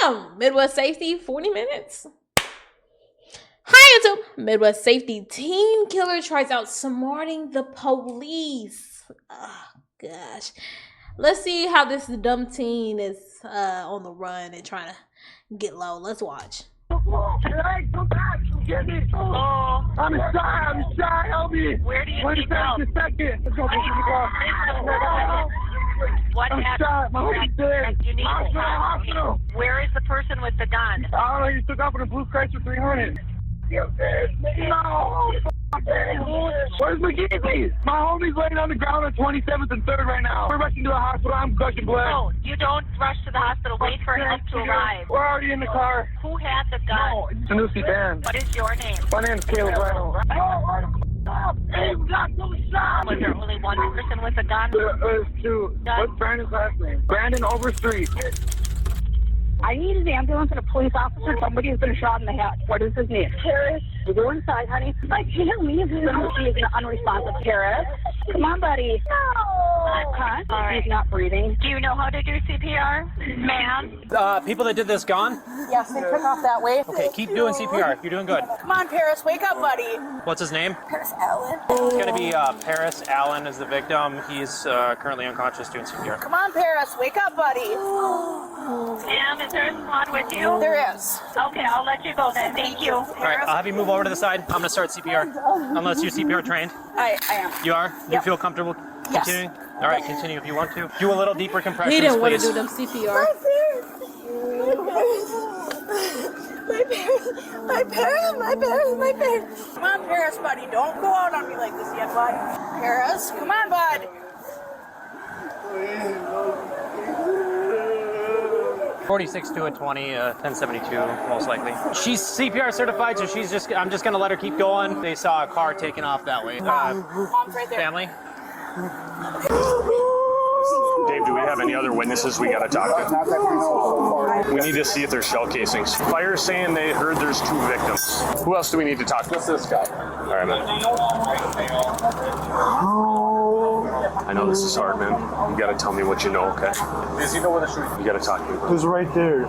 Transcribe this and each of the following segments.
Damn, Midwest Safety, 40 minutes. Hi YouTube, Midwest Safety teen killer tries outsmarting the police. Oh gosh. Let's see how this dumb teen is on the run and trying to get low. Let's watch. Hey, come back! Get me! Oh, I'm shy, help me! Where do you need help? Wait a second! Let's go, What I'm happened? shot, my homie's dead! You need Hospital! Where is the person with the gun? I don't know, he took off in a blue Chrysler 300. No! Where's McGeezy? My homie's laying on the ground on 27th and 3rd right now. We're rushing to the hospital. I'm gushing blood. No, you don't rush to the hospital. Wait for help to arrive. We're already in the car. Who had the gun? It's a Nusi band. What is your name? My name's Caleb Reno. Hey, we got some shot! Was there only one person with a gun? There's two. What's Brandon's last name? Brandon Overstreet. I need an ambulance and a police officer. Somebody has been shot in the head. What is his name? Paris. Go inside, honey. I can't leave him. He is an unresponsive. Paris. Come on, buddy. No. Huh? All right. He's not breathing. Do you know how to do CPR? Ma'am? People that did this gone? Yes, they took off that way. Okay, keep doing CPR. You're doing good. Come on, Paris. Wake up, buddy. What's his name? Paris Allen. It's going to be Paris Allen is the victim. He's currently unconscious doing CPR. Come on, Paris. Wake up, buddy. Ma'am, is there a squad with you? There is. Okay, I'll let you go then. Thank you. All right, I'll have you move over to the side. I'm going to start CPR. Unless you're CPR trained. I am. You are? You Yep. feel comfortable Yes. continuing? All right, continue if you want to. Do a little deeper compressions, He didn't want to please. do them CPR. My parents. Come on, Paris, buddy. Don't go out on me like this yet, bud. Paris, come on, bud. 46 to a 20, 1072 most likely. She's CPR certified, so I'm just gonna let her keep going. They saw a car taking off that way. Mom's right there. Family? Dave, do we have any other witnesses we gotta talk to? We need to see if there's shell casings. Fire's saying they heard there's 2 victims. Who else do we need to talk to? What's this guy? All right, man. I know this is hard, man. You gotta tell me what you know, okay? Does he know where the shooting? You gotta talk to me. It was right there.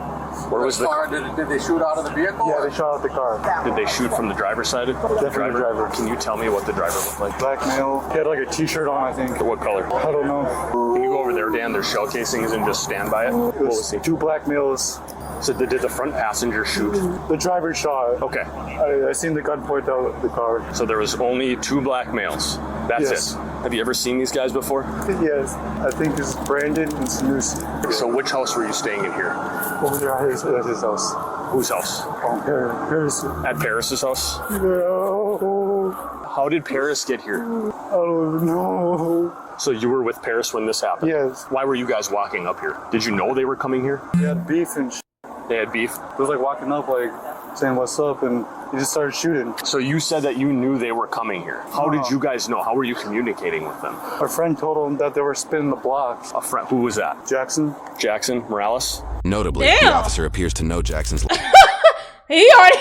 Where was the car? Did they shoot out of the vehicle? Yeah, they shot out the car. Did they shoot from the driver's side? Definitely the driver. Can you tell me what the driver looked like? Black male. He had like a t-shirt on, I think. What color? I don't know. Can you go over there, Dan? There's shell casings and just stand by it. What was he? 2 black males. So did the front passenger shoot? The driver shot. Okay. I seen the gun point out the car. So there was only 2 black males. That's Yes. it. Have you ever seen these guys before? Yes, I think it's Brandon and Sanusi. So which house were you staying in here? Over there at his house. Whose house? Paris. At Paris's house? No. How did Paris get here? I don't know. So you were with Paris when this happened? Yes. Why were you guys walking up here? Did you know they were coming here? He had beef and They had beef? He was like walking up like saying what's up and he just started shooting. So you said that you knew they were coming here. How did you guys know? How were you communicating with them? Our friend told him that they were spinning the block. A friend. Who was that? Jackson. Jackson Morales? Notably, Damn. the officer appears to know Jackson's. He already...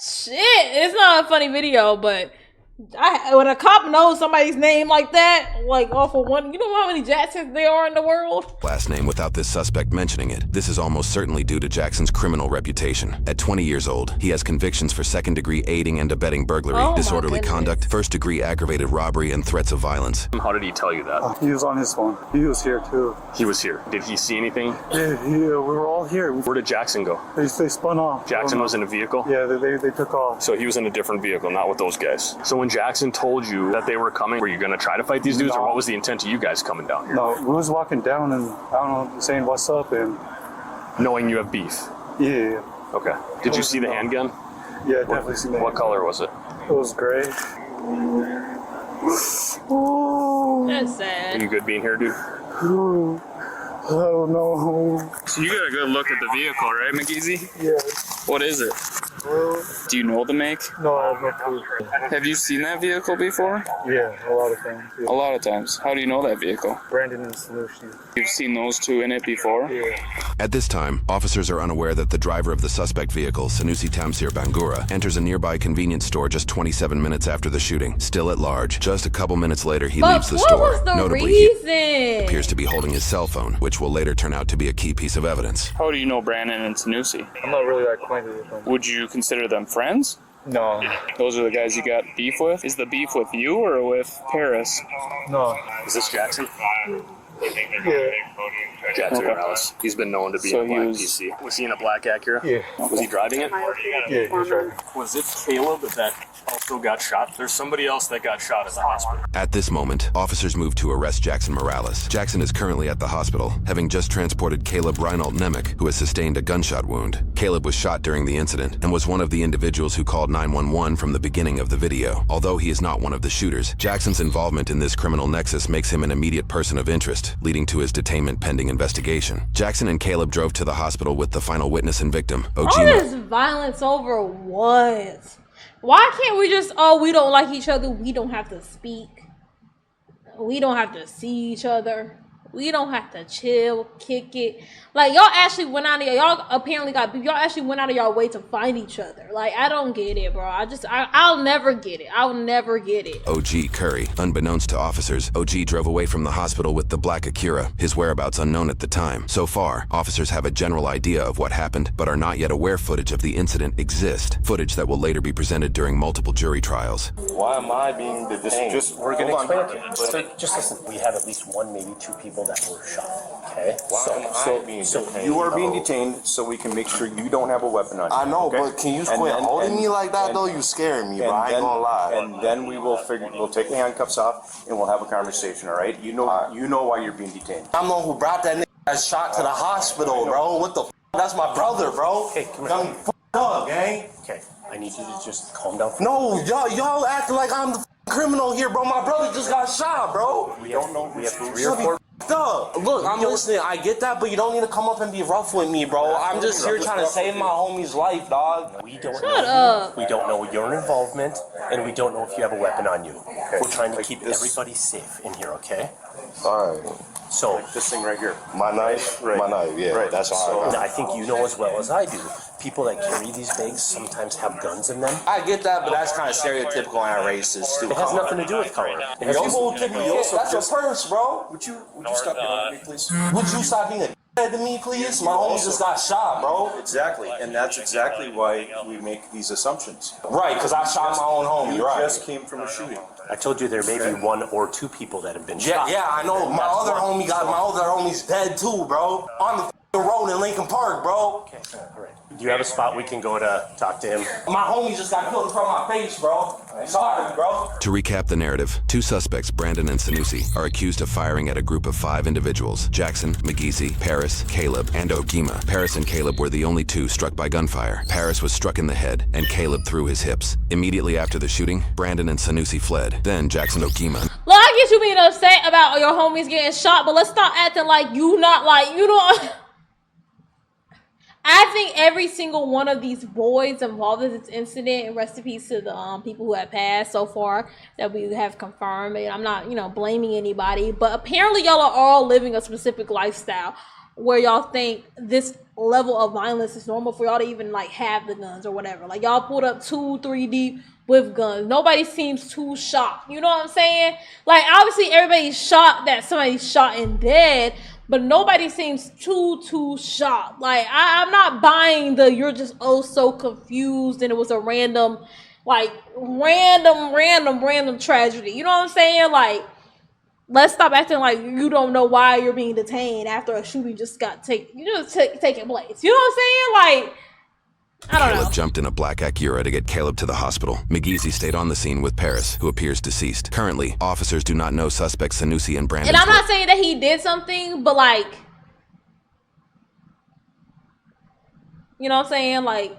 Shit, it's not a funny video, but when a cop knows somebody's name like that, like off of one, you know how many Jacksons there are in the world? Last name without this suspect mentioning it. This is almost certainly due to Jackson's criminal reputation. At 20 years old, he has convictions for second-degree aiding and abetting burglary, Oh my disorderly goodness. conduct, first-degree aggravated robbery, and threats of violence. How did he tell you that? He was on his phone. He was here too. He was here. Did he see anything? Yeah, we were all here. Where did Jackson go? They spun off. Jackson was in a vehicle? Yeah, they took off. So he was in a different vehicle, not with those guys. So when Jackson told you that they were coming, were you going to try to fight these dudes, or what was the intent of you guys coming down here? No, we was walking down and I don't know, saying what's up and Knowing you have beef? yeah. Okay. Did you see the handgun? Yeah, definitely seen that. What color was it? It was gray. That's Are sad. you good being here, dude? I don't know. So you got a good look at the vehicle, right, McGeezy? Yeah. What is it? Do you know the make? No, I have no clue. Have you seen that vehicle before? Yeah, a lot of times. Yeah. A lot of times. How do you know that vehicle? Brandon and Sanusi. You've seen those two in it before? Yeah. At this time, officers are unaware that the driver of the suspect vehicle, Sanusi Tamsir Bangura, enters a nearby convenience store just 27 minutes after the shooting, still at large. Just a couple minutes later, he leaves the store. What was the Notably, reason? he appears to be holding his cell phone, which will later turn out to be a key piece of evidence. How do you know Brandon and Sanusi? I'm not really acquainted with them. Would you consider them friends? No. Those are the guys you got beef with? Is the beef with you or with Paris? No. Is this Jackson? Yeah. Jackson Morales. He's been known to be So in a black PC. Was he in a black Acura? Yeah. Was he driving it? Yeah, he's right. Was it Caleb that also got shot? There's somebody else that got shot at the hospital. At this moment, officers move to arrest Jackson Morales. Jackson is currently at the hospital, having just transported Caleb Reinald Nemec, who has sustained a gunshot wound. Caleb was shot during the incident and was one of the individuals who called 911 from the beginning of the video. Although he is not one of the shooters, Jackson's involvement in this criminal nexus makes him an immediate person of interest, leading to his detainment pending investigation. Jackson and Caleb drove to the hospital with the final witness and victim, All Ojima. this violence over what? Why can't we just, we don't like each other, we don't have to speak. We don't have to see each other. We don't have to chill, kick it. Like, y'all actually went out of y'all apparently got beef. Y'all actually went out of y'all way to find each other. Like, I don't get it, bro. I'll never get it. I'll never get it. OG Curry. Unbeknownst to officers, OG drove away from the hospital with the black Acura, his whereabouts unknown at the time. So far, officers have a general idea of what happened, but are not yet aware footage of the incident exists. Footage that will later be presented during multiple jury trials. Why am I being detained? We're going to explain it to you. So just listen, we have at least one, maybe two people that were shot, okay? So you are being detained so we can make sure you don't have a weapon on you. I know, okay? but can you quit holding me like that though? You scaring me, bro. I ain't gonna lie. And then we'll take the handcuffs off and we'll have a conversation, all right? You know why you're being detained. I'm the one who brought that nigga that shot to the hospital, bro. What the f? That's my brother, bro. Okay, come Young here. f up, gang. Okay, I need you to just calm down. No, y'all acting like I'm the f criminal here, bro. My brother just got shot, bro. We have 3 or 4. Look, I'm listening. I get that, but you don't need to come up and be rough with me, bro. I'm just here trying to save my homie's life, dog. We don't know. We don't know your involvement, and we don't know if you have a weapon on you. We're trying to keep everybody safe in here, okay? All right. So this thing right here, my knife, yeah, right. That's all. And I think you know as well as I do. People that carry these bags sometimes have guns in them. I get that, but that's kind of stereotypical and racist, too. It has nothing to do with color. And that's your purse, bro. Would you stop yelling at me, please? Would you stop being a to me, please? My homie just got shot, bro. Exactly, and that's exactly why we make these assumptions. Right, because I shot my own homie, You right. just came from a shooting. I told you there may be 1 or 2 people that have been shot. Yeah, I know. My other homie's dead too, bro. On the road in Lincoln Park, bro. Okay, all right. Do you have a spot we can go to talk to him? My homie just got killed in front of my face, bro. Sorry, bro. To recap the narrative, 2 suspects, Brandon and Sanusi, are accused of firing at a group of 5 individuals: Jackson, McGeesy, Paris, Caleb, and Ogima. Paris and Caleb were the only 2 struck by gunfire. Paris was struck in the head, and Caleb through his hips. Immediately after the shooting, Brandon and Sanusi fled. Then Jackson Ogima. Look, I get you being upset about your homies getting shot, but let's stop acting like you don't. I think every single one of these boys involved in this incident, and rest in peace to the people who have passed so far that we have confirmed, and I'm not, blaming anybody, but apparently y'all are all living a specific lifestyle where y'all think this level of violence is normal for y'all to even have the guns or whatever. Like, y'all pulled up 2-3 deep with guns. Nobody seems too shocked. You know what I'm saying? Like, obviously everybody's shocked that somebody's shot and dead, but nobody seems too shocked. Like, I'm not buying the you're just so confused and it was a random tragedy. You know what I'm saying? Like, let's stop acting like you don't know why you're being detained after a shooting just taking place. You know what I'm saying? Like, I don't know. Caleb jumped in a black Acura to get Caleb to the hospital. McGeesy stayed on the scene with Paris, who appears deceased. Currently, officers do not know suspects Sanusi and Brandon. And I'm not saying that he did something, but you know what I'm saying?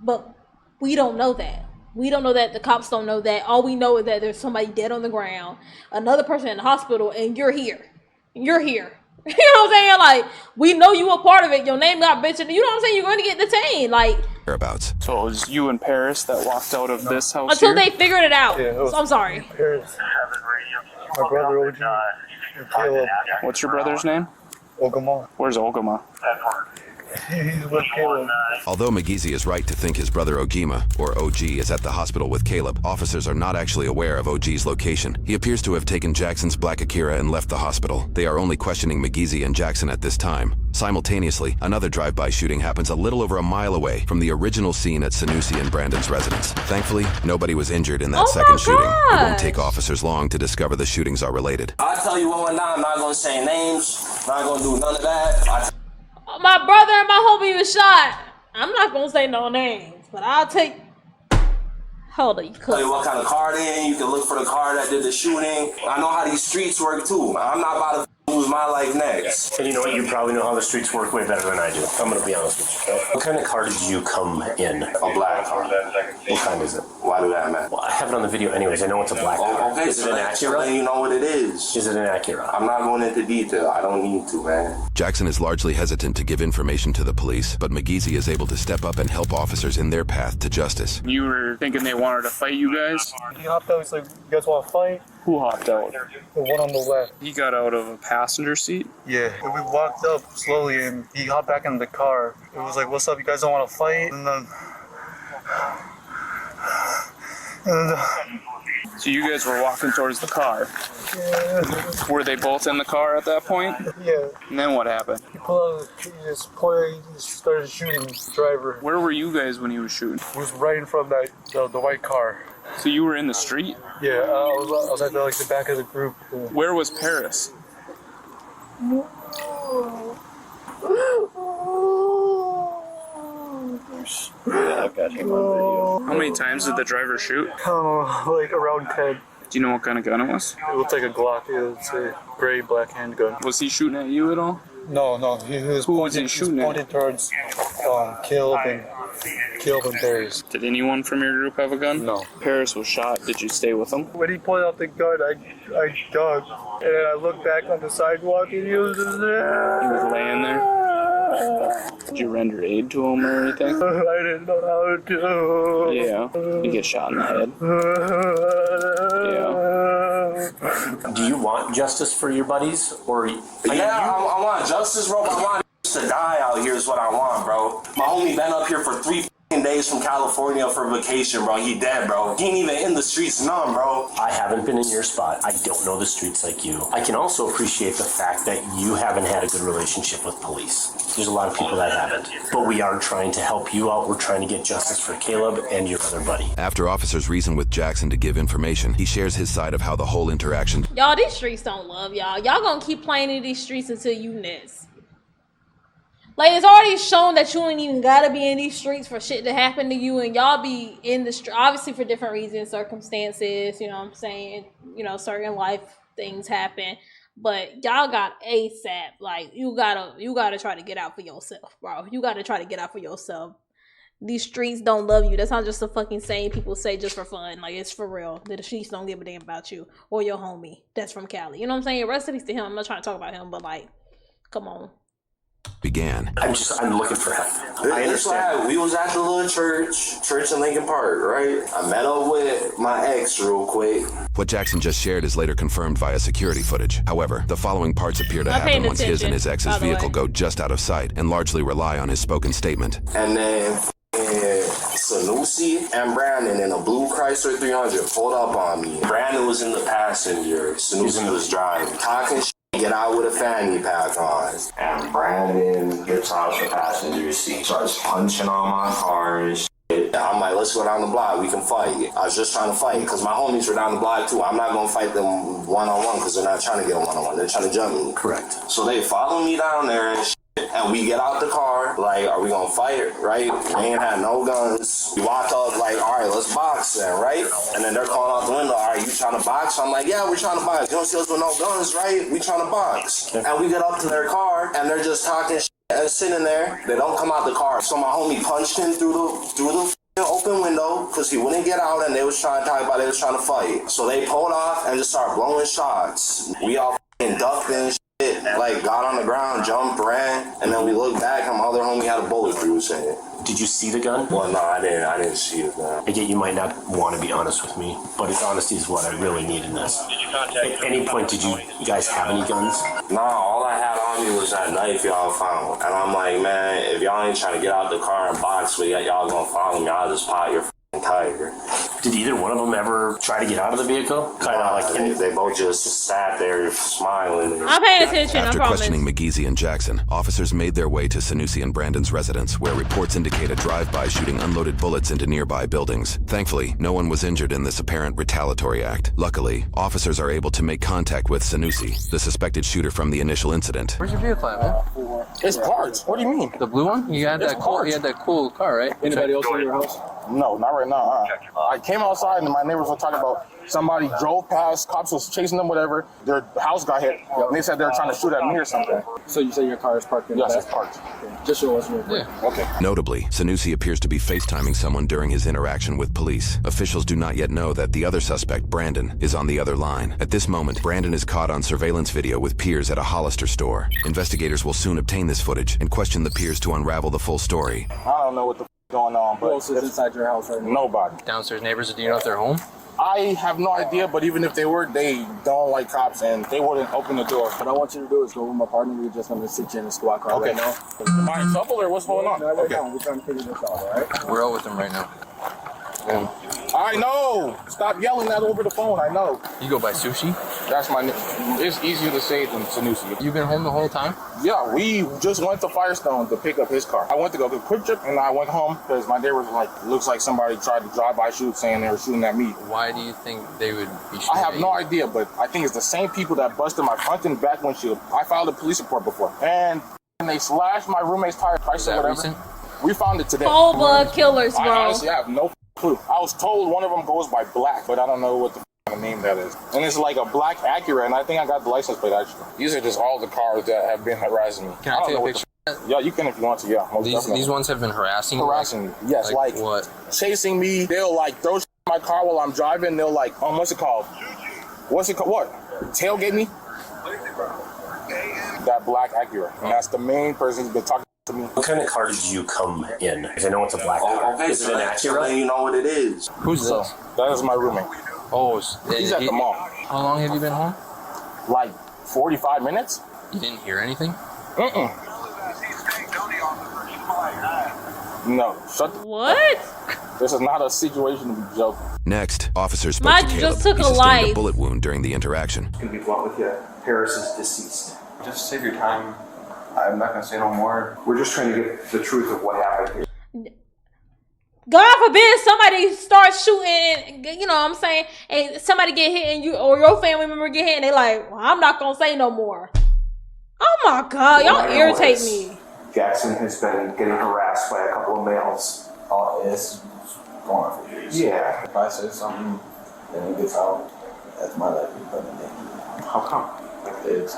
But we don't know that. We don't know that. The cops don't know that. All we know is that there's somebody dead on the ground, another person in the hospital, and you're here. You're here. You know what I'm saying? we know you a part of it. Your name got mentioned. You know what I'm saying? You're going to get detained. Like, Whereabouts. So it was you and Paris that walked out of this house until here? they figured it out. Yeah, it was So I'm sorry. Paris, my brother OG, and Caleb. What's your brother's name? Ogama. Where's Ogama? He's with Caleb. Although McGeezy is right to think his brother Ogima, or OG, is at the hospital with Caleb, officers are not actually aware of OG's location. He appears to have taken Jackson's black Akira and left the hospital. They are only questioning McGeezy and Jackson at this time. Simultaneously, another drive-by shooting happens a little over a mile away from the original scene at Sanusi and Brandon's residence. Thankfully, nobody was injured in that second shooting. It won't take officers long to discover the shootings are related. I'll tell you what went down. I'm not going to say names. Not going to do none of that. My brother and my homie was shot. I'm not going to say no names, but I'll take... Hold on, you Tell you what kind of car they in. You can look for the car that did the shooting. I know how these streets work too. I'm not about to lose my life next. And you know what? You probably know how the streets work way better than I do. I'm gonna be honest with you. Okay? What kind of car did you come in? A black car. What kind is it? Why do that, man? Well, I have it on the video anyways. I know it's a black car. Okay, is it an Acura? So you know what it is. Is it an Acura? I'm not going into detail. I don't need to, man. Jackson is largely hesitant to give information to the police, but McGeezy is able to step up and help officers in their path to justice. You were thinking they wanted to fight you guys? He hopped out. He's like, "You guys want to fight?" Who hopped out? The one on the left. He got out of a passenger seat? Yeah. And we walked up slowly, and he hopped back in the car. It was like, "What's up? You guys don't want to fight?" And then. So you guys were walking towards the car. Yeah. Were they both in the car at that point? Yeah. And then what happened? He pulled out. He just started shooting the driver. Where were you guys when he was shooting? He was right in front of the white car. So you were in the street? Yeah, I was at the back of the group. Where was Paris? Yeah, I've got him on video. How many times did the driver shoot? Like around 10. Do you know what kind of gun it was? It looked like a Glock. It's a gray black handgun. Was he shooting at you at all? No. He was pointed towards Caleb and Paris. Did anyone from your group have a gun? No. Paris was shot. Did you stay with him? When he pulled out the gun, I ducked. And then I looked back on the sidewalk and he was just there. He was laying there? Did you render aid to him or anything? I didn't know how to. Yeah. You get shot in the head. Yeah. Do you want justice for your buddies? Or I want justice, bro. I want to die out here is what I want, bro. My homie been up here for 3 days from California for vacation, bro. He dead, bro. He ain't even in the streets none, bro. I haven't been in your spot. I don't know the streets like you. I can also appreciate the fact that you haven't had a good relationship with police. There's a lot of people that haven't. But we are trying to help you out. We're trying to get justice for Caleb and your other buddy. After officers reason with Jackson to give information, he shares his side of how the whole interaction... Y'all, these streets don't love y'all. Y'all gonna keep playing in these streets until you next. Like, it's already shown that you ain't even gotta be in these streets for shit to happen to you, and y'all be in the street, obviously for different reasons, circumstances, you know what I'm saying, you know, certain life things happen, but y'all got ASAP. Like, you gotta try to get out for yourself, bro. You gotta try to get out for yourself. These streets don't love you. That's not just a fucking saying people say just for fun. Like, it's for real. The streets don't give a damn about you or your homie that's from Cali. You know what I'm saying? Rest in peace to him. I'm not trying to talk about him, but like, come on. began. I'm looking for help. I understand. We was at the little church in Lincoln Park, right? I met up with my ex real quick. What Jackson just shared is later confirmed via security footage. However, the following parts appear to happen once his and his ex's vehicle go just out of sight and largely rely on his spoken statement. And then Sanusi and Brandon in a blue Chrysler 300 pulled up on me. Brandon was in the passenger. Sanusi was driving. Talking shit. Get out with a fanny pack on. And Brandon gets out the passenger seat, starts punching on my car and shit. I'm like, let's go down the block, we can fight. I was just trying to fight, because my homies were down the block too. I'm not going to fight them one-on-one, because they're not trying to get a one-on-one. They're trying to jump me. Correct. So they follow me down there and shit. And we get out the car, like, are we gonna fight, right? We ain't had no guns. We walk up, like, all right, let's box then, right? And then they're calling out the window, all right, you trying to box? I'm like, yeah, we're trying to box. You don't see us with no guns, right? We trying to box. And we get up to their car, and they're just talking shit and sitting there. They don't come out the car. So my homie punched him through the open window, because he wouldn't get out, and they was trying to talk about they was trying to fight. So they pulled off and just started blowing shots. We all ducked and shit. like got on the ground, jumped, ran, and then we looked back and my other homie had a bullet bruise in it. Did you see the gun? Well, no, I didn't see the gun. I get you might not want to be honest with me, but honesty is what I really need in this. At any point, did you guys have any guns? Nah, all I had on me was that knife y'all found. And I'm like, man, if y'all ain't trying to get out the car and box with y'all gonna follow me, I'll just pop your tire. Did either one of them ever try to get out of the vehicle? Kind of like they both just sat there smiling. I'm paying attention. After I promise. questioning McGeezy and Jackson, officers made their way to Sanusi and Brandon's residence, where reports indicate a drive-by shooting unloaded bullets into nearby buildings. Thankfully, no one was injured in this apparent retaliatory act. Luckily, officers are able to make contact with Sanusi, the suspected shooter from the initial incident. Where's your vehicle at, man? It's parked. What do you mean? The blue one? You had that cool car, right? Anybody else in your house? No, not right now. I came outside and my neighbors were talking about somebody drove past, cops was chasing them, whatever. Their house got hit. And they said they were trying to shoot at me or something. So you say your car is parked in the back? Yes, it's parked. Okay. Just show us real quick. Yeah. Okay. Notably, Sanusi appears to be FaceTiming someone during his interaction with police. Officials do not yet know that the other suspect, Brandon, is on the other line. At this moment, Brandon is caught on surveillance video with peers at a Hollister store. Investigators will soon obtain this footage and question the peers to unravel the full story. I don't know what the going on, but who else is inside your house right now? Nobody. Downstairs neighbors, do you know if they're home? I have no idea, but even if they were, they don't like cops and they wouldn't open the door. What I want you to do is go with my partner. We're just going to sit you in the squad car right now. Am I in trouble or what's going on? Right now. We're trying to figure this out, all right? We're out with them right now. I know. Stop yelling that over the phone. I know. You go by Sushi? That's my name. It's easier to say than Sanusi. You been home the whole time? Yeah, we just went to Firestone to pick up his car. I went to go to Quick Trip and I went home because my neighbors were like, looks like somebody tried to drive-by shoot saying they were shooting at me. Why do you think they would be shooting I have no idea, but I think it's the same people that busted my front and back windshield. I filed a police report before. And they slashed my roommate's tire. Is that recent? We found it today. Cold blood killers, bro. I honestly have no clue. I was told one of them goes by Black, but I don't know what the name that is. And it's like a black Acura, and I think I got the license plate actually. These are just all the cars that have been harassing me. Can I take a picture? Yeah, you can if you want to, yeah. These ones have been harassing you? Harassing me, yes. Like what? Chasing me. They'll like throw shit in my car while I'm driving. They'll like, what's it called? What? Tailgate me? That black Acura. And that's the main person who's been talking to me. What kind of car did you come in? Because I know it's a black car. Okay, is it an Acura? Then you know what it is. Who's this? That is my roommate. Oh, he's at the mall. How long have you been home? Like 45 minutes. You didn't hear anything? No. What? This is not a situation to be joking. Next, officers spoke Mine to Caleb. just took He a sustained life. a bullet wound during the interaction. Gonna be blunt with you. Paris is deceased. Just save your time. I'm not gonna say no more. We're just trying to get the truth of what happened here. God forbid somebody starts shooting, you know what I'm saying, and somebody get hit and you or your family member get hit and they like, well, I'm not gonna say no more. Oh my God, y'all irritate me. Jackson has been getting harassed by a couple of males. Oh, it's going on for years. Yeah. If I say something, then it gets out. That's my livelihood. How come? That's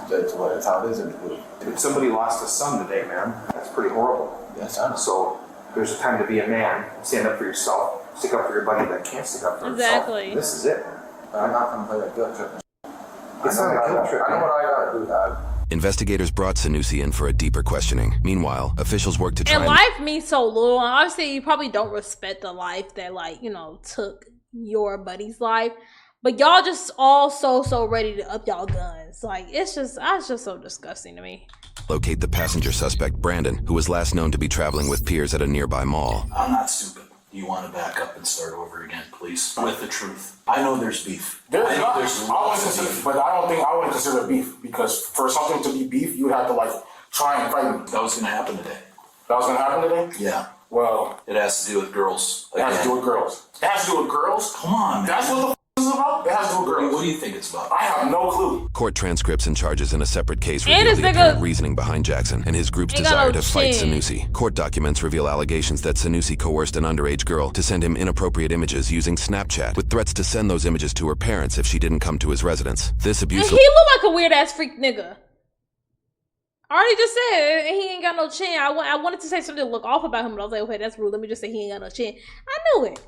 how it is in the group. If somebody lost a son today, man, that's pretty horrible. Yes, I know. So there's a time to be a man, stand up for yourself, stick up for your buddy that can't stick up for himself. Exactly. This is it. I'm not gonna play that guilt trip. It's not a guilt trip. I know what I gotta do, Dad. Investigators brought Sanusi in for a deeper questioning. Meanwhile, officials worked to try And life means so little. And obviously, you probably don't respect the life that, like, you know, took your buddy's life. But y'all just all so ready to up y'all guns. Like, it's just so disgusting to me. locate the passenger suspect, Brandon, who was last known to be traveling with peers at a nearby mall. I'm not stupid. You want to back up and start over again, please? With the truth. I know there's beef. But I wouldn't consider beef, because for something to be beef, you would have to like try and fight me. That was going to happen today. That was going to happen today? Yeah. Well, it has to do with girls. It has to do with girls. It has to do with girls? Come on, man. That's what the this is about? It has to do with girls. What do you think it's about? I have no clue. Court transcripts and charges in a separate case And reveal the this apparent nigga reasoning behind Jackson and his group's ain't got desire no to fight chin. Sanusi. Court documents reveal allegations that Sanusi coerced an underage girl to send him inappropriate images using Snapchat, with threats to send those images to her parents if she didn't come to his residence. This abuse... And he look like a weird ass freak nigga. I already just said he ain't got no chin. I wanted to say something to look off about him, but I was like, okay, that's rude. Let me just say he ain't got no chin. I knew it.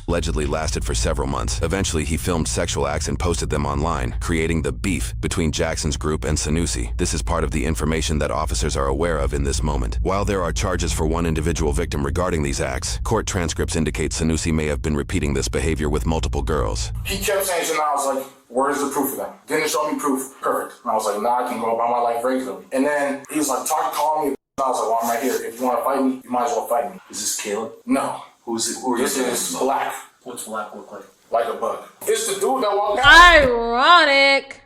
allegedly lasted for several months. Eventually, he filmed sexual acts and posted them online, creating the beef between Jackson's group and Sanusi. This is part of the information that officers are aware of in this moment. While there are charges for one individual victim regarding these acts, court transcripts indicate Sanusi may have been repeating this behavior with multiple girls. He kept saying, and I was like, where's the proof of that? Didn't show me proof. Perfect. And I was like, nah, I can go about my life regularly. And then he was like, call me. I was like, well, I'm right here. If you want to fight me, you might as well fight me. Is this Caleb? No. Who's it? Who are This is Black. What's Black look like? Like a bug. It's the dude that walked out. Ironic.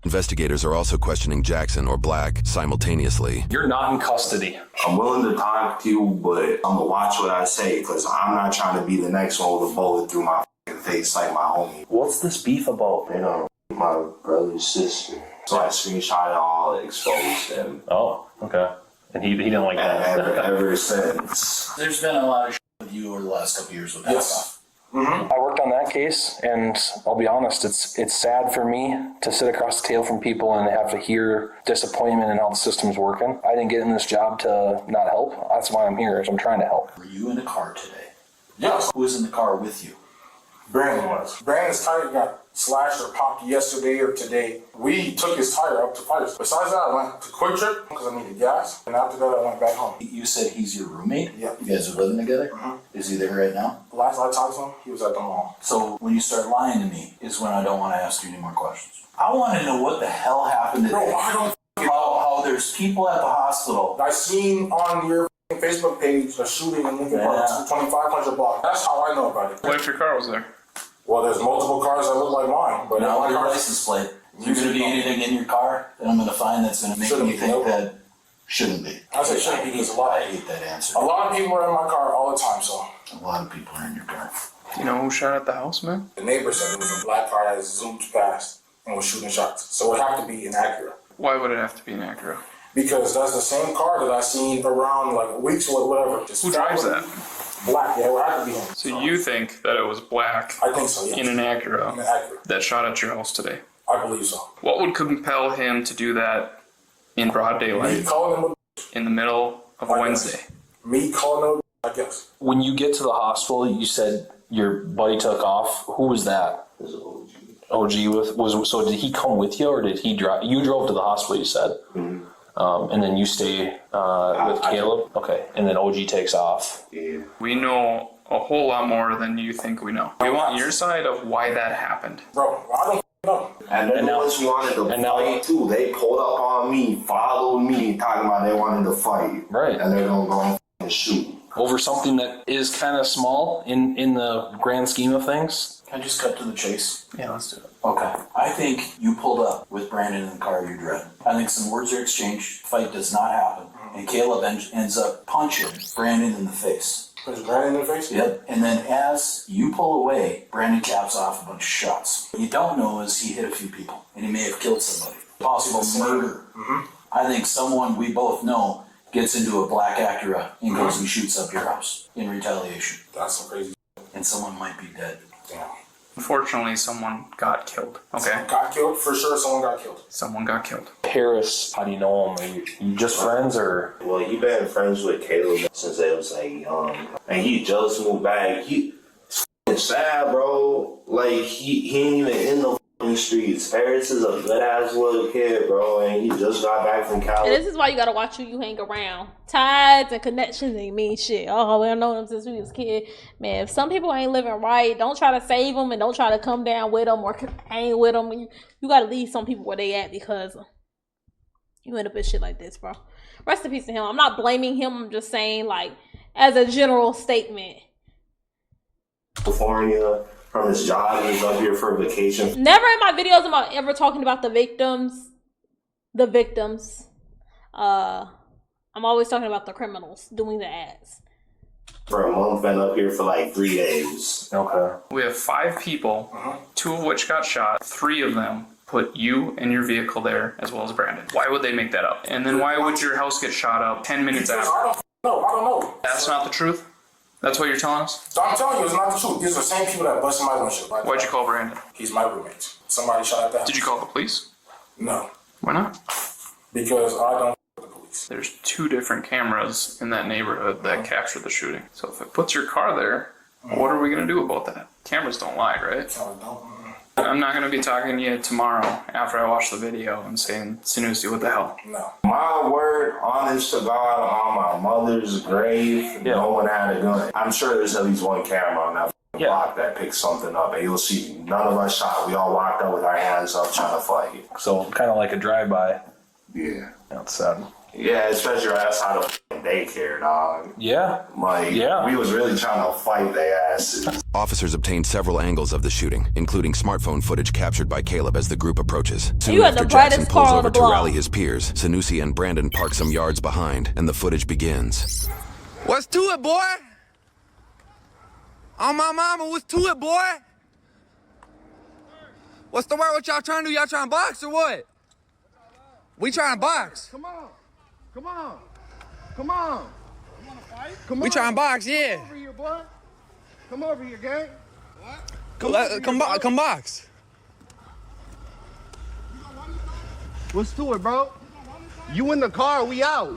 Investigators are also questioning Jackson or Black simultaneously. You're not in custody. I'm willing to talk to you, but I'm gonna watch what I say because I'm not trying to be the next one with a bullet through my face like my homie. What's this beef about? You know, my brother's sister. So I screenshot it all, exposed them. Oh, okay. And he didn't like that. Ever since. There's been a lot of with you over the last couple years with that stuff. I worked on that case, and I'll be honest, it's sad for me to sit across the table from people and have to hear disappointment in how the system's working. I didn't get in this job to not help. That's why I'm here, is I'm trying to help. Were you in a car today? Yes. Who was in the car with you? Brandon was. Brandon's tire got slashed or popped yesterday or today. We took his tire up to fighters. Besides that, I went to Quick Trip because I needed gas. And after that, I went back home. You said he's your roommate? Yeah. You guys are living together? Is he there right now? The last I talked to him, he was at the mall. So when you start lying to me is when I don't want to ask you any more questions. I want to know what the hell happened today. Bro, I don't how there's people at the hospital. I seen on your Facebook page a shooting in Lincoln Park, 2500 block. That's how I know about it. What if your car was there? Well, there's multiple cars that look like mine, but now my your car's license plate. Is there going to be anything in your car that I'm going to find that's going to make me think that shouldn't be? I say shouldn't be because a lot. I hate that answer. A lot of people are in my car all the time, so. A lot of people are in your car. Do you know who shot at the house, man? The neighbor said it was a black car that zoomed past and was shooting shots. So it would have to be an Acura. Why would it have to be an Acura? Because that's the same car that I seen around like weeks or whatever. Just Who drives that? Black, yeah, it would have to be him. So you think that it was Black I think so, yes. in an Acura In an Acura. that shot at your house today? I believe so. What would compel him to do that in broad Me daylight calling him in the middle of a Wednesday? Me calling him, I guess. When you get to the hospital, you said your buddy took off. Who was that? It was OG so did he come with you or did he drive? You drove to the hospital, you said. And then you stay with Caleb? Okay. And then OG takes off. Yeah. We know a whole lot more than you think we know. We want your side of why that happened. Bro, I don't know. And then the ones who wanted to fight too, they pulled up on me, followed me, talking about they wanted to fight. Right. And they're going to go and shoot. Over something that is kind of small in the grand scheme of things. Can I just cut to the chase? Yeah, let's do it. Okay. I think you pulled up with Brandon in the car you dread. I think some words are exchanged. Fight does not happen. And Caleb ends up punching Brandon in the face. Punch Brandon in the face? Yep. And then as you pull away, Brandon caps off a bunch of shots. What you don't know is he hit a few people. And he may have killed somebody. Possible murder. I think someone we both know gets into a black Acura and goes and shoots up your house in retaliation. That's so crazy. And someone might be dead. Damn. Unfortunately, someone got killed. Okay. Someone got killed? For sure someone got killed. Someone got killed. Paris, how do you know him? Are you just friends or? Well, he been friends with Caleb since they was like young. And he just moved back. It's sad, bro. Like, he ain't even in the streets. Paris is a good ass little kid, bro, and he just got back from And California. this is why you gotta watch who you hang around. Ties and connections ain't mean shit. Oh, we don't know them since we was a kid. Man, if some people ain't living right, don't try to save them and don't try to come down with them or hang with them. You gotta leave some people where they at because you end up in shit like this, bro. Rest in peace to him. I'm not blaming him. I'm just saying, like, as a general statement. California from his job. He's up here for vacation. Never in my videos am I ever talking about the victims. The victims. I'm always talking about the criminals doing the ads. For a month, been up here for like 3 days. Okay. We have 5 people, 2 of which got shot. 3 of them put you and your vehicle there, as well as Brandon. Why would they make that up? And then why would your house get shot up 10 minutes after? I don't know. That's not the truth? That's what you're telling us? So I'm telling you, it's not the truth. These are the same people that busted my windshield. Right? Why'd you call Brandon? He's my roommate. Somebody shot at that. Did you call the police? No. Why not? Because I don't the police. There's 2 different cameras in that neighborhood that captured the shooting. So if it puts your car there, What are we gonna do about that? Cameras don't lie, right? I'm not gonna be talking to you tomorrow after I watch the video and saying, Sanusi, what the hell? No. My word, honest to God, on my mother's grave, no one had a gun. I'm sure there's at least one camera on that block that picked something up, and you'll see none of us shot. We all walked up with our hands up trying to fight. So kind of like a drive-by. Yeah. That's sad. Yeah, especially outside of daycare, dog. Yeah. We was really trying to fight their asses. Officers obtained several angles of the shooting, including smartphone footage captured by Caleb as the group approaches. Soon You had after the Jackson brightest pulls car on over the to block. rally his peers, Sanusi and Brandon park some yards behind, and the footage begins. What's to it, boy? On my mama, what's to it, boy? What's the word? What y'all trying to do? Y'all trying to box or what? We trying to box. Come on. Come on. Come on. You want to fight? Come We on. trying to box, yeah. Come over here, boy. Come over here, gang. What? Come box. What's to it, bro? You in the car, we out.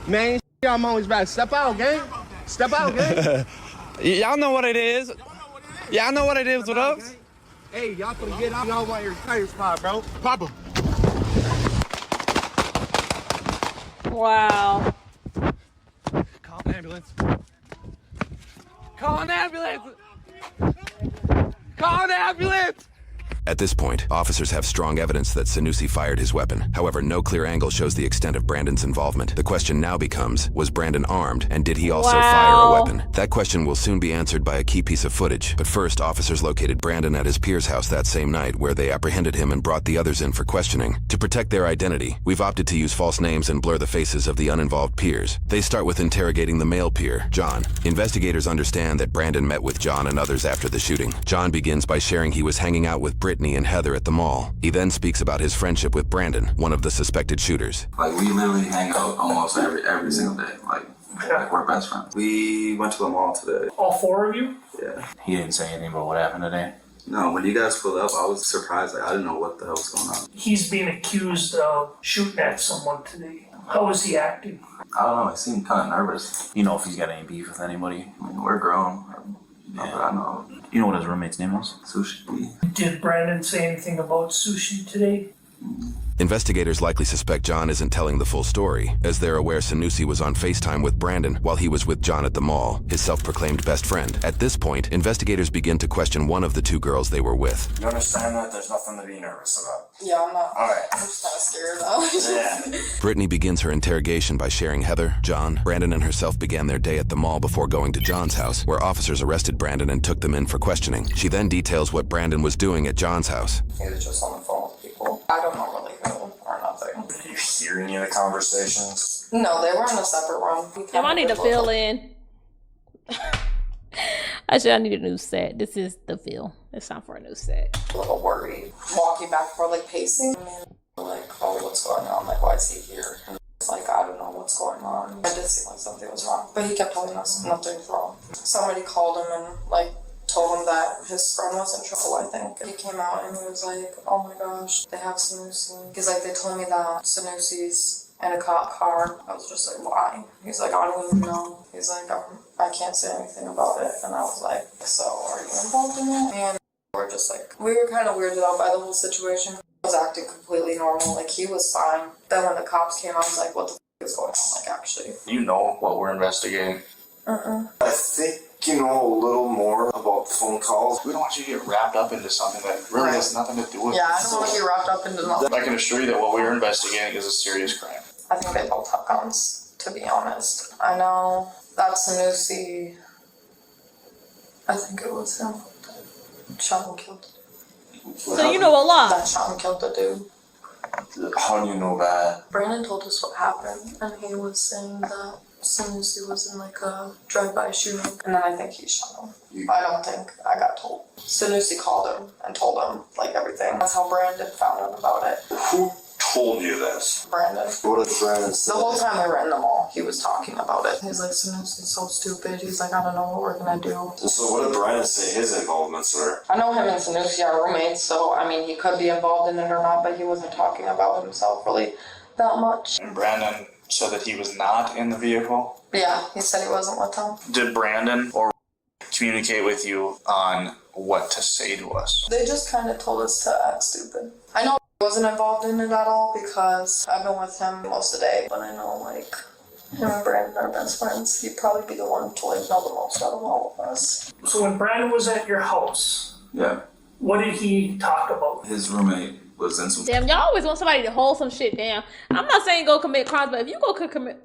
Man, I'm always back. Step out, gang. Step out, gang. Y'all know what it is. Y'all know what it is with us. Hey, y'all finna get out. Y'all want your tire spot, bro. Papa. Wow. Call an ambulance. Call an ambulance. Call an ambulance. At this point, officers have strong evidence that Sanusi fired his weapon. However, no clear angle shows the extent of Brandon's involvement. The question now becomes, was Brandon armed, and did he also fire a weapon? That question will soon be answered by a key piece of footage. But first, officers located Brandon at his peer's house that same night, where they apprehended him and brought the others in for questioning. To protect their identity, we've opted to use false names and blur the faces of the uninvolved peers. They start with interrogating the male peer, John. Investigators understand that Brandon met with John and others after the shooting. John begins by sharing he was hanging out with Brittany and Heather at the mall. He then speaks about his friendship with Brandon, one of the suspected shooters. Like, we literally hang out almost every single day. Like we're best friends. We went to the mall today. All four of you? Yeah. He didn't say anything about what happened today. No, when you guys pulled up, I was surprised. Like, I didn't know what the hell was going on. He's being accused of shooting at someone today. How is he acting? I don't know. He seemed kind of nervous. You know if he's got any beef with anybody? I mean, we're grown. Yeah. But I know. You know what his roommate's name is? Sushi. Did Brandon say anything about Sushi today? Investigators likely suspect John isn't telling the full story, as they're aware Sanusi was on FaceTime with Brandon while he was with John at the mall, his self-proclaimed best friend. At this point, investigators begin to question one of the two girls they were with. You understand that there's nothing to be nervous about? Yeah, I'm not. All right. I'm just kind of scared though. Yeah. Brittany begins her interrogation by sharing Heather, John, Brandon, and herself began their day at the mall before going to John's house, where officers arrested Brandon and took them in for questioning. She then details what Brandon was doing at John's house. He was just on the phone with people. I don't know really who or nothing. Did you hear any of the conversations? No, they were in a separate room. Damn, I need to fill in. Actually, I need a new set. This is the fill. It's time for a new set. A little worried. Walking back and forth, like pacing. I mean, like, oh, what's going on? Like, why is he here? And it's like, I don't know what's going on. It did seem like something was wrong. But he kept telling us nothing's wrong. Somebody called him and, like, told him that his friend was in trouble, I think. He came out and he was like, oh my gosh, they have Sanusi. He's like, they told me that Sanusi's in a cop car. I was just like, why? He's like, I don't even know. He's like, I can't say anything about it. And I was like, so are you involved in it? And we're just like, we were kind of weirded out by the whole situation. He was acting completely normal. Like, he was fine. Then when the cops came, I was like, what the f is going on? Like, actually. You know what we're investigating. Uh-uh. I think you know a little more about phone calls. We don't want you to get wrapped up into something that really has nothing to do with it. Yeah, I don't want to get wrapped up into nothing. I can assure you that what we're investigating is a serious crime. I think they both have guns, to be honest. I know that Sanusi, I think it was him, that shot and killed. So you know a lot. That shot and killed the dude. How do you know that? Brandon told us what happened, and he was saying that Sanusi was in like a drive-by shooting, and then I think he shot him. I don't think I got told. Sanusi called him and told him like everything. That's how Brandon found out about it. Who told you this? Brandon. What did Brandon say? The whole time we were in the mall, he was talking about it. He's like, Sanusi's so stupid. He's like, I don't know what we're gonna do. So what did Brandon say his involvements were? I know him and Sanusi are roommates, so I mean, he could be involved in it or not, but he wasn't talking about himself really that much. And Brandon So that he was not in the vehicle? Yeah, he said he wasn't with them. Did Brandon or communicate with you on what to say to us? They just kind of told us to act stupid. I know I wasn't involved in it at all because I've been with him most of the day, but I know, like, him and Brandon are best friends. He'd probably be the one to, like, know the most out of all of us. So when Brandon was at your house, Yeah. what did he talk about? His roommate was in some. Damn, y'all always want somebody to hold some shit down. I'm not saying go commit crimes, but if you go commit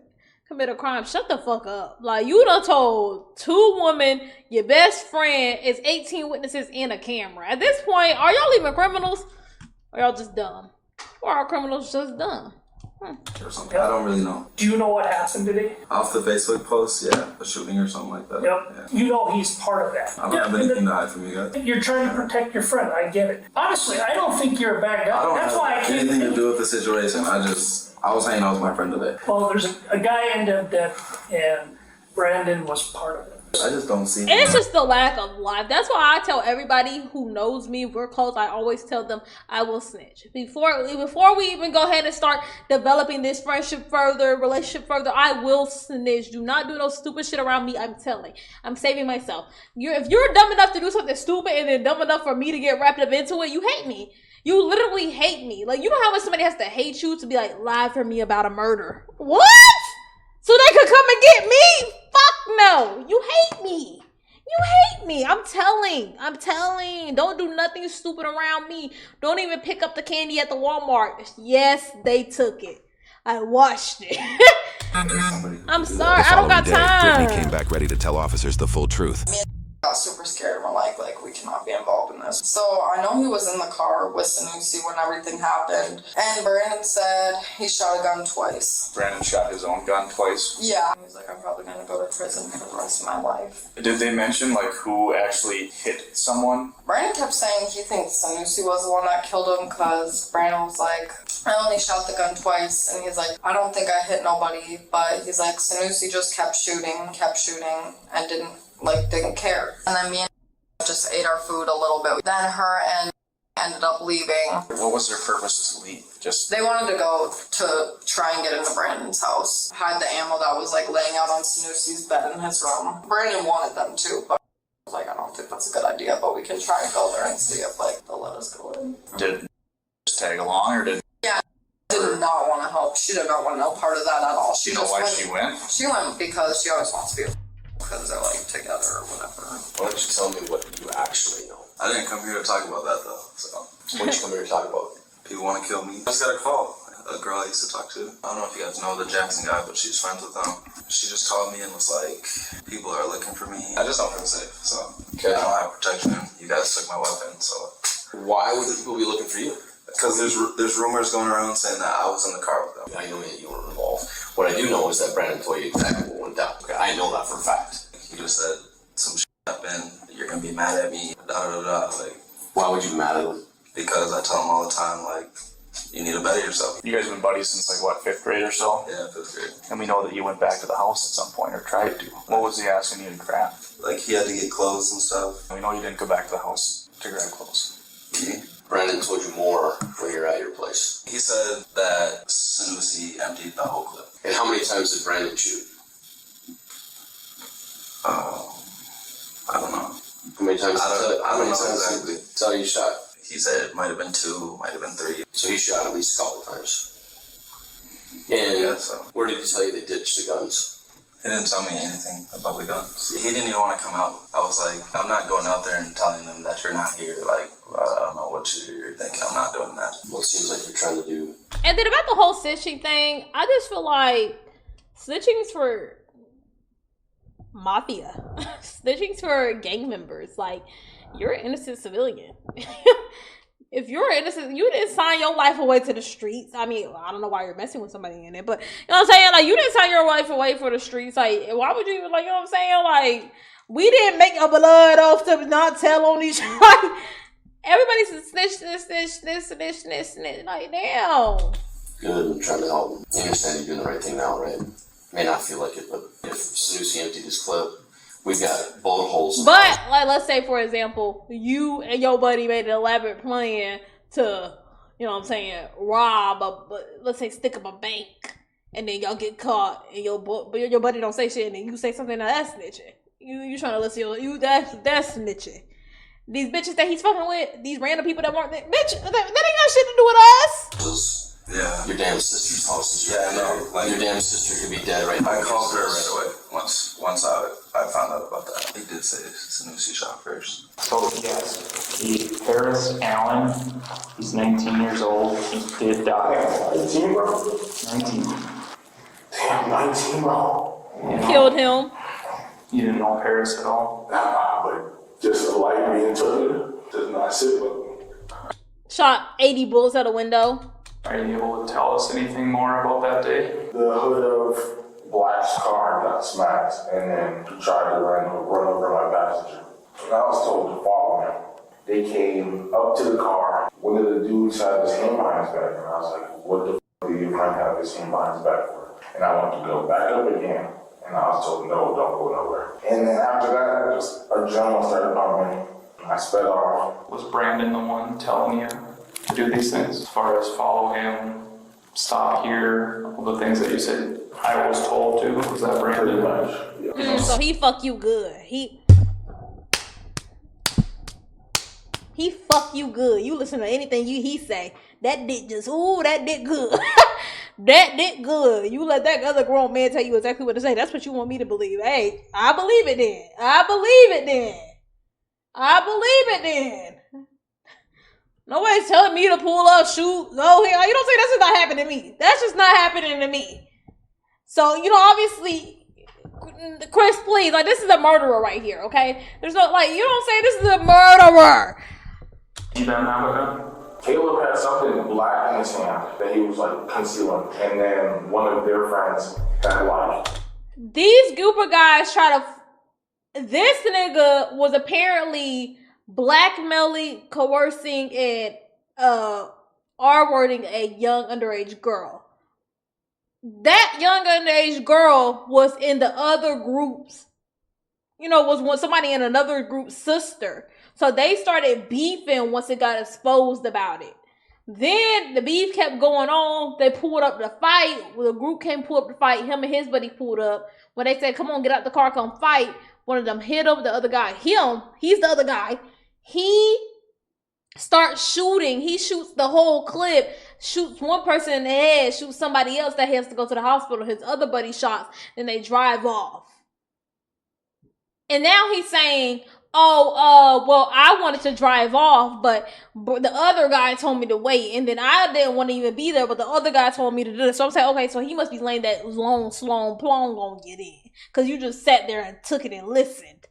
a crime, shut the fuck up. Like, you done told 2 women, your best friend, is 18 witnesses and a camera. At this point, are y'all even criminals? Or y'all just dumb? Or are criminals just dumb? Or something. I don't really know. Do you know what happened today? Off the Facebook post, yeah, a shooting or something like that. Yep. Yeah. You know he's part of that. I don't have anything to hide from you guys. You're trying to protect your friend. I get it. Honestly, I don't think you're a bad guy. I don't That's have why I can't. anything to do with the situation. I was hanging out with my friend today. Well, there's a guy ended up dead, and Brandon was part of it. I just don't see. And it's just the lack of life. That's why I tell everybody who knows me, we're close, I always tell them I will snitch. Before we even go ahead and start developing this friendship further, relationship further, I will snitch. Do not do no stupid shit around me. I'm telling. I'm saving myself. If you're dumb enough to do something stupid and then dumb enough for me to get wrapped up into it, you hate me. You literally hate me. Like, you know how much somebody has to hate you to be like, lie for me about a murder. What? So they could come and get me? Fuck no. You hate me. You hate me. I'm telling. Don't do nothing stupid around me. Don't even pick up the candy at the Walmart. Yes, they took it. I watched it. I'm sorry. I don't got time. Brittany came back ready to tell officers the full truth. Got super scared and we're like, we cannot be involved in this. So I know he was in the car with Sanusi when everything happened. And Brandon said he shot a gun twice. Brandon shot his own gun twice? Yeah. He was like, I'm probably going to go to prison for the rest of my life. Did they mention, like, who actually hit someone? Brandon kept saying he thinks Sanusi was the one that killed him because Brandon was like, I only shot the gun twice. And he's like, I don't think I hit nobody. But he's like, Sanusi just kept shooting, and didn't care. And then me and just ate our food a little bit. Then her and ended up leaving. What was their purpose to leave? Just they wanted to go to try and get into Brandon's house. Had the ammo that was like laying out on Sanusi's bed in his room. Brandon wanted them to, but I was like, I don't think that's a good idea, but we can try and go there and see if they'll let us go in. Did just tag along or did? Yeah, did not want to help. She did not want no part of that at all. Do you know why she went? She went because she always wants to be because they're like together or whatever. Why don't you tell me what you actually know? I didn't come here to talk about that though. So What you come here to talk about? people want to kill me. I just got a call. A girl I used to talk to. I don't know if you guys know the Jackson guy, but she's friends with him. She just called me and was like, people are looking for me. I just don't feel safe, so I don't have protection. You guys took my weapon, so. Why would the people be looking for you? Because there's rumors going around saying that I was in the car with them. I know that you weren't involved. What I do know is that Brandon told you exactly what went down. Okay, I know that for a fact. He just said some shit happened. You're gonna be mad at me. Da da da. Like, why would you be mad at him? Because I tell him all the time, like, you need to better yourself. You guys have been buddies since like what, 5th grade or so? Yeah, 5th grade. And we know that you went back to the house at some point or tried to. What was he asking you to grab? Like he had to get clothes and stuff. And we know you didn't go back to the house to grab clothes. Brandon told you more when you were at your place. He said that Sanusi emptied the whole clip. And how many times did Brandon shoot? I don't know. How many times? I don't know exactly. Tell you shot. He said it might have been 2, might have been 3. So he shot at least a couple times. And Yeah, so. where did he tell you they ditched the guns? He didn't tell me anything about the guns. He didn't even want to come out. I was like, I'm not going out there and telling them that you're not here. Like, I don't know what you're thinking. I'm not doing that. Well, it seems like you're trying to do. And then about the whole snitching thing, I just feel like snitching's for mafia. Snitching's for gang members. Like, you're an innocent civilian. If you're innocent, you didn't sign your life away to the streets. I mean, I don't know why you're messing with somebody in it, but you know what I'm saying? Like, you didn't sign your life away for the streets. Like, why would you even, like, you know what I'm saying? Like, we didn't make a blood oath to not tell on each other. Like, everybody's snitch. Like, damn. Good, I'm trying to help him. You understand you're doing the right thing now, right? May not feel like it, but if Sanusi emptied his clip, we've got bullet holes. But, like, let's say, for example, you and your buddy made an elaborate plan to, you know what I'm saying, rob let's say, stick up a bank. and then y'all get caught, and your buddy don't say shit, and then you say something, now that's snitching. You trying to listen to that's snitching. These bitches that he's fucking with, these random people that weren't, bitch, that ain't got shit to do with us. Yeah. Your damn sister's house. Yeah, I know. Like, your damn sister could be dead right now. I called her right away once I found out about that. He did say Sanusi shot first. So yes, Paris Allen, he's 19 years old. He did die. 19, bro? 19. Damn, 19, bro. Killed him. You didn't know Paris at all? Nah, but just a light being took, does not sit with me. Shot 80 bullets out a window. Are you able to tell us anything more about that day? The hood of Black's car got smacked, and then he tried to run over my passenger. And I was told to follow him. They came up to the car. One of the dudes had his hand behind his back, and I was like, what the f*** do your friend have his hand behind his back for? And I went to go back up again, and I was told, no, don't go nowhere. And then after that, just adrenaline started pumping. I sped off. Was Brandon the one telling you to do these things? As far as follow him, stop here, all the things that you said I was told to, was that Brandon? So he fuck you good. He fuck you good. You listen to anything he say. That dick just, that dick good. That dick good. You let that other grown man tell you exactly what to say. That's what you want me to believe. Hey, I believe it then. Nobody's telling me to pull up, shoot, go here. You don't say that's just not happening to me. That's just not happening to me. So, obviously, Chris, please, like, this is a murderer right here, okay? There's no, like, you don't say this is a murderer. You done that with him? Caleb had something black in his hand that he was like concealing, and then one of their friends had light. These group of guys this nigga was apparently blackmailing, coercing, and R-wording a young underage girl. That young underage girl was in the other groups. Was somebody in another group's sister. So they started beefing once it got exposed about it. Then the beef kept going on. They pulled up the fight. The group came, pulled up the fight. Him and his buddy pulled up. When they said, come on, get out the car, come fight. One of them hit him. The other guy, he's the other guy. He starts shooting. He shoots the whole clip. Shoots one person in the head. Shoots somebody else that has to go to the hospital. His other buddy shots. Then they drive off. And now he's saying, well, I wanted to drive off, but the other guy told me to wait, and then I didn't want to even be there, but the other guy told me to do this. So I'm saying, okay, so he must be laying that long, slow, plong gonna get in, because you just sat there and took it and listened.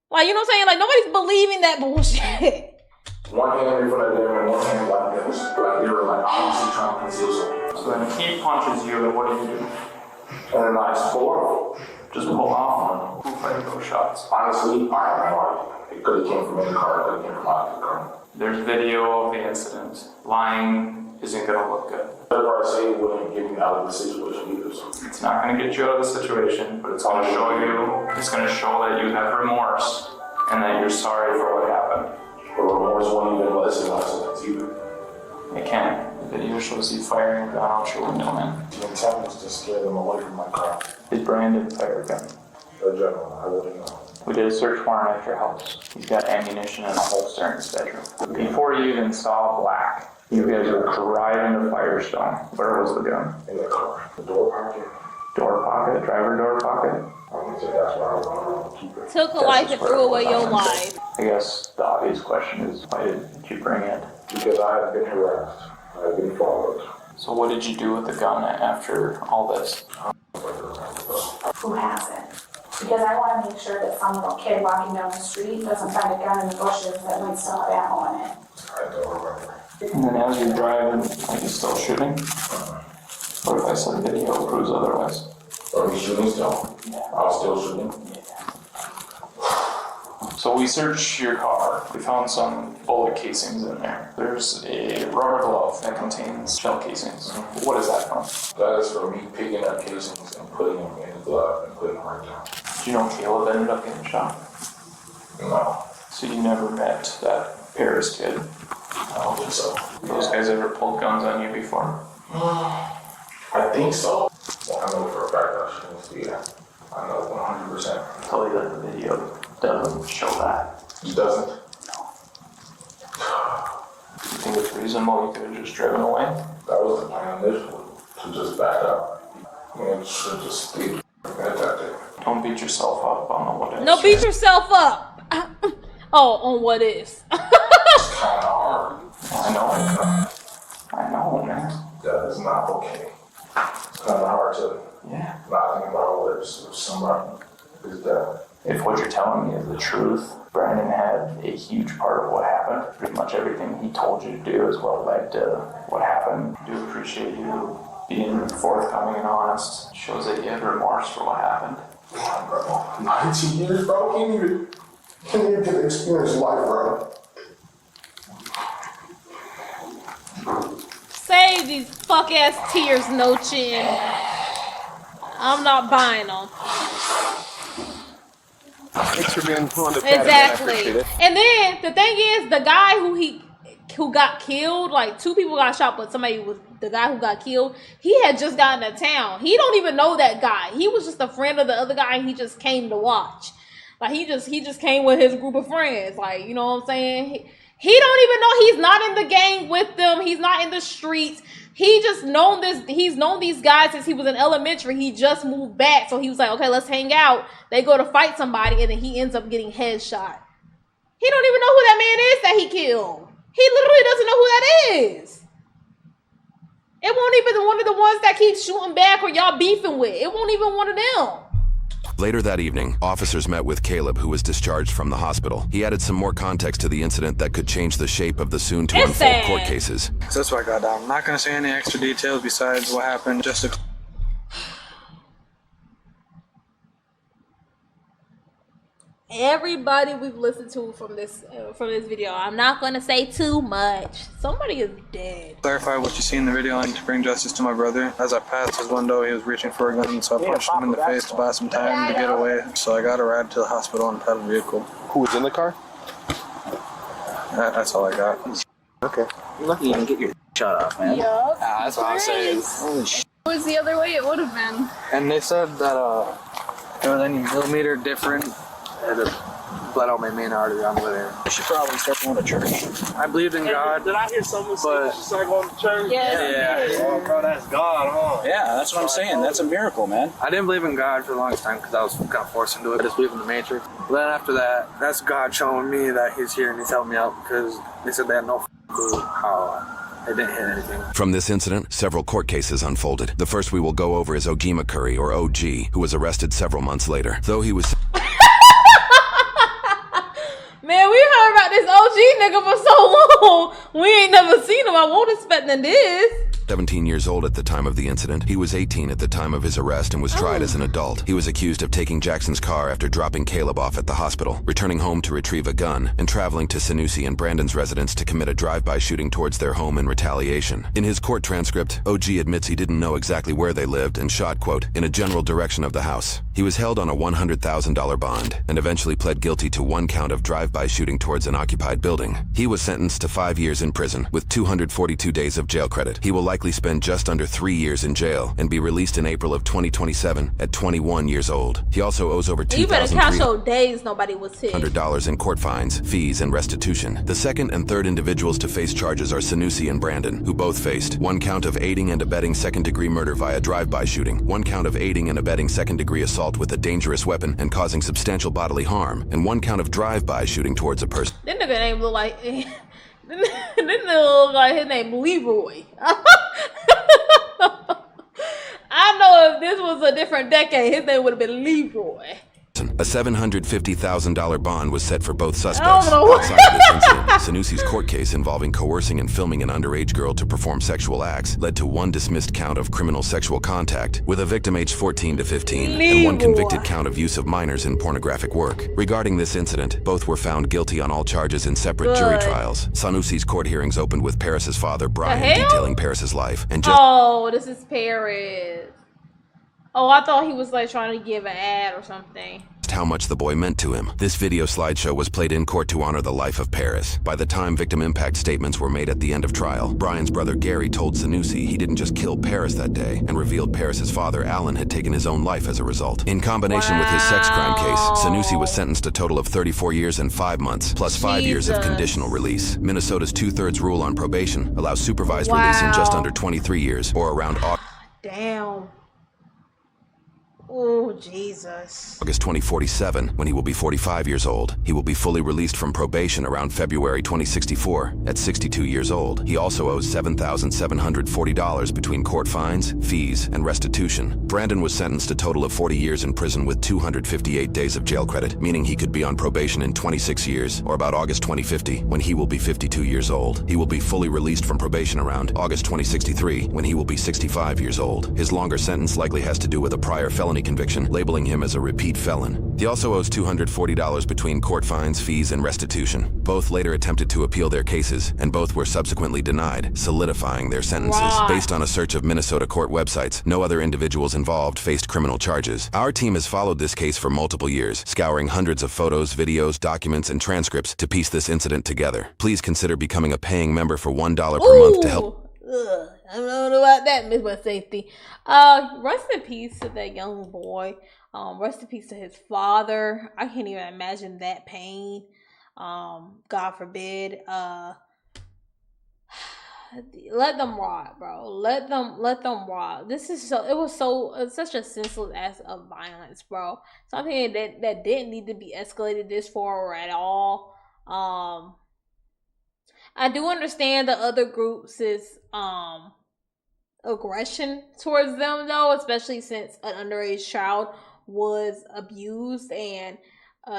Like, you know what I'm saying? Like, nobody's believing that bullshit. One hand in front of them and one hand like this. Like, they were like obviously trying to conceal something. So then he punches you, and what do you do? And then I just pull off. Just pull off on who fired those shots? Honestly, I have no idea. It could have came from in the car, it could have came from out of the car. There's video of the incident. Lying isn't going to look good. Whatever I say wouldn't get me out of the situation either. So. It's not going to get you out of the situation, but it's going to show that you have remorse and that you're sorry for what happened. But remorse won't even let us in our sentence either. It can. The video shows you firing a gun out your window, man. The intent was to scare them away from my car. Did Brandon fire a gun? No, general, I wouldn't know. We did a search warrant at your house. He's got ammunition and a holster in his bedroom. Before you even saw Black, you guys were driving to Firestone. Where was the gun? In the car. The door pocket. Door pocket? Driver door pocket? I would say that's where I want to keep it. Took a life and threw away your life. I guess the obvious question is, why did you bring it? Because I have been harassed. I have been followed. So what did you do with the gun after all this? Who has it? Because I want to make sure that some little kid walking down the street doesn't find a gun in the bushes that might still have ammo in it. I don't remember. And then as you're driving, are you still shooting? What if I said video proves otherwise? Are you shooting still? Yeah. I was still shooting? Yeah. So we searched your car. We found some bullet casings in there. There's a rubber glove that contains shell casings. What is that from? That is for me picking up casings and putting them in the glove and putting them right down. Do you know Caleb ended up getting shot? No. So you never met that Paris kid? I don't think so. Those guys ever pulled guns on you before? I think so. I know for a fact that she needs to be there. I know 100%. Tell you that the video doesn't show that. It doesn't? You think it's reasonable you could have just driven away? That was the plan initially, to just back up. And should just stay at that day. Don't beat yourself up on the what ifs. No, beat yourself up. Oh, on what ifs. It's kind of hard. I know, man. That is not okay. It's kind of hard to not think about what ifs if somebody is dead. If what you're telling me is the truth, Brandon had a huge part of what happened. Pretty much everything he told you to do is what led to what happened. I do appreciate you being forthcoming and honest. Shows that you have remorse for what happened. Yeah, bro. 19 years, bro. Can't even get to experience life, bro. Save these fuck ass tears, no chin. I'm not buying them. Thanks for being on the Exactly. And then the thing is, the guy who got killed, like 2 people got shot, but the guy who got killed, he had just gotten to town. He don't even know that guy. He was just a friend of the other guy, and he just came to watch. Like he just came with his group of friends. Like, you know what I'm saying? He don't even know, he's not in the gang with them. He's not in the streets. He's known these guys since he was in elementary. He just moved back. So he was like, okay, let's hang out. They go to fight somebody, and then he ends up getting headshot. He don't even know who that man is that he killed. He literally doesn't know who that is. It won't even one of the ones that keeps shooting back or y'all beefing with. It won't even one of them. Later that evening, officers met with Caleb, who was discharged from the hospital. He added some more context to the incident that could change the shape of the soon-to-unfold court cases. So that's what I got down. I'm not going to say any extra details besides what happened, just to... Everybody we've listened to from this video, I'm not going to say too much. Somebody is dead. clarify what you see in the video and to bring justice to my brother. As I passed his window, he was reaching for a gun, so I punched him in the face to buy some time to get away. So I got a ride to the hospital in a padded vehicle. Who was in the car? That's all I got. Okay. You're lucky you didn't get your shot off, man. Yup. That's what I'm saying. Holy shit. If it was the other way, it would have been. And they said that if there was any millimeter different, it had bled out my main artery on the way there. I should probably start going to church. I believed in God. Did I hear someone say you should start going to church? Yeah. Oh, bro, that's God, huh? Yeah, that's what I'm saying. That's a miracle, man. I didn't believe in God for the longest time because I was kind of forced into it. I just believed in the Matrix. But then after that, that's God showing me that He's here and He's helping me out because they said they had no clue how they didn't hit anything. From this incident, several court cases unfolded. The first we will go over is Ogima Curry, or OG, who was arrested several months later. Though he was... Man, we heard about this OG nigga for so long. We ain't never seen him. I won't expect this. 17 years old at the time of the incident. He was 18 at the time of his arrest and was tried as an adult. He was accused of taking Jackson's car after dropping Caleb off at the hospital, returning home to retrieve a gun, and traveling to Sanusi and Brandon's residence to commit a drive-by shooting towards their home in retaliation. In his court transcript, OG admits he didn't know exactly where they lived and shot, quote, in a general direction of the house. He was held on a $100,000 bond and eventually pled guilty to 1 count of drive-by shooting towards an occupied building. He was sentenced to 5 years in prison with 242 days of jail credit. He will likely spend just under 3 years in jail and be released in April of 2027 at 21 years old. He also owes over You better count your days nobody was hit. $2,300 in court fines, fees, and restitution. The second and third individuals to face charges are Sanusi and Brandon, who both faced 1 count of aiding and abetting second-degree murder via drive-by shooting, 1 count of aiding and abetting second-degree assault with a dangerous weapon and causing substantial bodily harm, and 1 count of drive-by shooting towards a person. That nigga name look like... That nigga look like his name Leroy. I know if this was a different decade, his name would have been Leroy. A $750,000 bond was set for both suspects. Oh, Outside of this incident, Sanusi's court case involving coercing and filming an underage girl to perform sexual acts led to 1 dismissed count of criminal sexual contact with a victim aged 14 to 15 and 1 convicted count of use of minors in pornographic work. Regarding this incident, both were found guilty on all charges in separate jury trials. Sanusi's court hearings opened with Paris's father, Brian, detailing Paris's life and just... Oh, this is Paris. Oh, I thought he was like trying to give an ad or something. just how much the boy meant to him. This video slideshow was played in court to honor the life of Paris. By the time victim impact statements were made at the end of trial, Brian's brother Gary told Sanusi he didn't just kill Paris that day, and revealed Paris's father Alan had taken his own life as a result. In combination with his sex crime case, Sanusi was sentenced a total of 34 years and 5 months, plus 5 years of conditional release. Minnesota's 2/3 rule on probation allows supervised release in just under 23 years, or around Damn. Oh, Jesus. August 2047, when he will be 45 years old. He will be fully released from probation around February 2064 at 62 years old. He also owes $7,740 between court fines, fees, and restitution. Brandon was sentenced a total of 40 years in prison with 258 days of jail credit, meaning he could be on probation in 26 years, or about August 2050, when he will be 52 years old. He will be fully released from probation around August 2063, when he will be 65 years old. His longer sentence likely has to do with a prior felony conviction, labeling him as a repeat felon. He also owes $240 between court fines, fees, and restitution. Both later attempted to appeal their cases, and both were subsequently denied, solidifying their sentences. Based on a search of Minnesota court websites, no other individuals involved faced criminal charges. Our team has followed this case for multiple years, scouring hundreds of photos, videos, documents, and transcripts to piece this incident together. Please consider becoming a paying member for $1 per month to help. I don't know about that, Midwest Safety. Rest in peace to that young boy. Rest in peace to his father. I can't even imagine that pain. God forbid. Let them rot, bro. Let them rot. This is it's such a senseless act of violence, bro. Something that didn't need to be escalated this far at all. I do understand the other groups' aggression towards them, though, especially since an underage child was abused and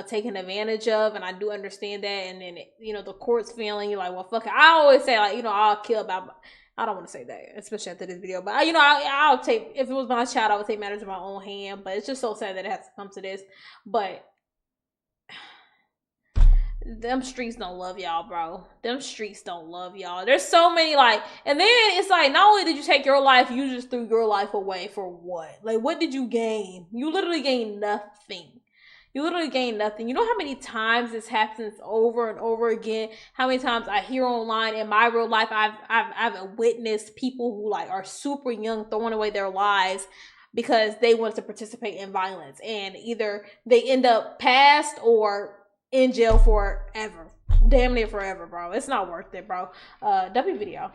taken advantage of, and I do understand that. And then the court's feeling you're like, well, fuck it. I always say, like, I'll kill about. I don't want to say that, especially after this video, but I'll take, if it was my child, I would take matters in my own hand. But it's just so sad that it has to come to this. But them streets don't love y'all, bro. Them streets don't love y'all. There's so many, and then it's like, not only did you take your life, you just threw your life away for what? Like, what did you gain? You literally gained nothing. You literally gained nothing. You know how many times this happens over and over again? How many times I hear online in my real life, I've witnessed people who are super young throwing away their lives because they wanted to participate in violence, and either they end up passed or in jail forever. Damn near forever, bro. It's not worth it, bro. W video.